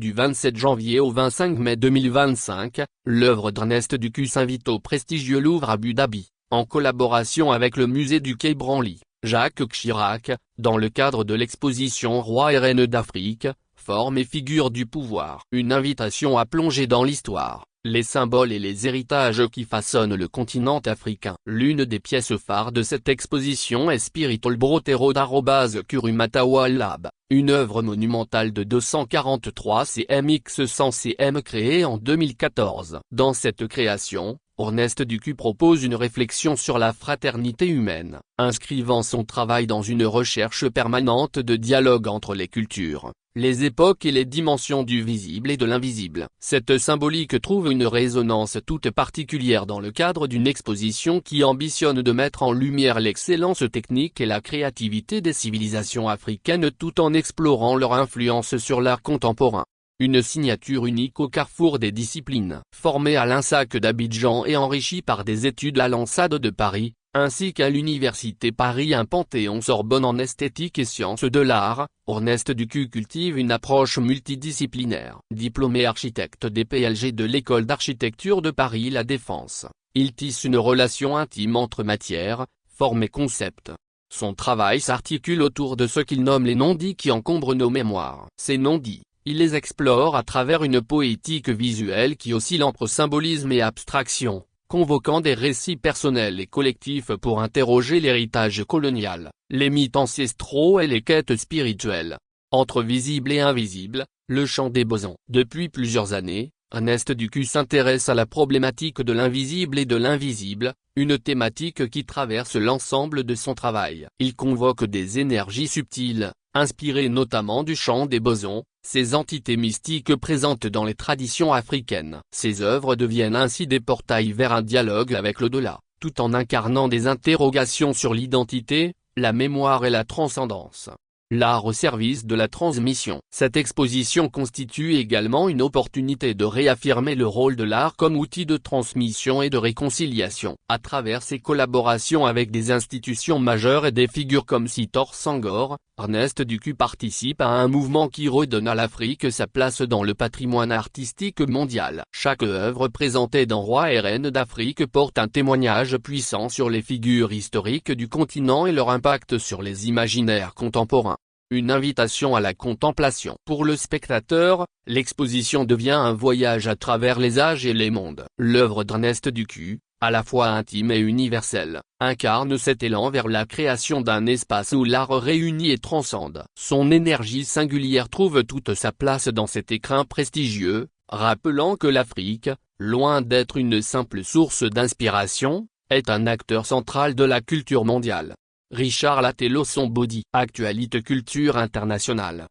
Du 27 janvier au 25 mai 2025, l'œuvre d'Ernest Ducu s'invite au prestigieux Louvre Abu Dhabi, en collaboration avec le musée du Quai Branly, Jacques Chirac, dans le cadre de l'exposition Rois et Reines d'Afrique, formes et figures du pouvoir. Une invitation à plonger dans l'histoire, les symboles et les héritages qui façonnent le continent africain. L'une des pièces phares de cette exposition est Spiritual Brotero d'Kurumatawa Lab, une œuvre monumentale de 243 cm x 100 cm créée en 2014. Dans cette création, Ernest Ducu propose une réflexion sur la fraternité humaine, inscrivant son travail dans une recherche permanente de dialogue entre les cultures, les époques et les dimensions du visible et de l'invisible. Cette symbolique trouve une résonance toute particulière dans le cadre d'une exposition qui ambitionne de mettre en lumière l'excellence technique et la créativité des civilisations africaines tout en explorant leur influence sur l'art contemporain. Une signature unique au carrefour des disciplines. Formé à l'INSAC d'Abidjan et enrichi par des études à l'ANSAD de Paris, ainsi qu'à l'Université Paris 1 Panthéon-Sorbonne en esthétique et sciences de l'art, Ernest Ducu cultive une approche multidisciplinaire. Diplômé architecte des PLG de l'École d'architecture de Paris La Défense, il tisse une relation intime entre matière, forme et concept. Son travail s'articule autour de ce qu'il nomme les non-dits qui encombrent nos mémoires. Ces non-dits, il les explore à travers une poétique visuelle qui oscille entre symbolisme et abstraction, convoquant des récits personnels et collectifs pour interroger l'héritage colonial, les mythes ancestraux et les quêtes spirituelles. Entre visible et invisible, le chant des bosons. Depuis plusieurs années, Ernest Ducu s'intéresse à la problématique de l'invisible et de l'invisible, une thématique qui traverse l'ensemble de son travail. Il convoque des énergies subtiles, inspirées notamment du chant des bosons, ces entités mystiques présentes dans les traditions africaines. Ses œuvres deviennent ainsi des portails vers un dialogue avec l'au-delà, tout en incarnant des interrogations sur l'identité, la mémoire et la transcendance. L'art au service de la transmission. Cette exposition constitue également une opportunité de réaffirmer le rôle de l'art comme outil de transmission et de réconciliation. À travers ses collaborations avec des institutions majeures et des figures comme Sitor Senghor, Ernest Ducu participe à un mouvement qui redonne à l'Afrique sa place dans le patrimoine artistique mondial. Chaque œuvre présentée dans Rois et Reines d'Afrique porte un témoignage puissant sur les figures historiques du continent et leur impact sur les imaginaires contemporains. Une invitation à la contemplation. Pour le spectateur, l'exposition devient un voyage à travers les âges et les mondes. L'œuvre d'Ernest Ducu, à la fois intime et universelle, incarne cet élan vers la création d'un espace où l'art réunit et transcende. Son énergie singulière trouve toute sa place dans cet écrin prestigieux, rappelant que l'Afrique, loin d'être une simple source d'inspiration, est un acteur central de la culture mondiale. Richard Latello Son Body. Actualité culture internationale.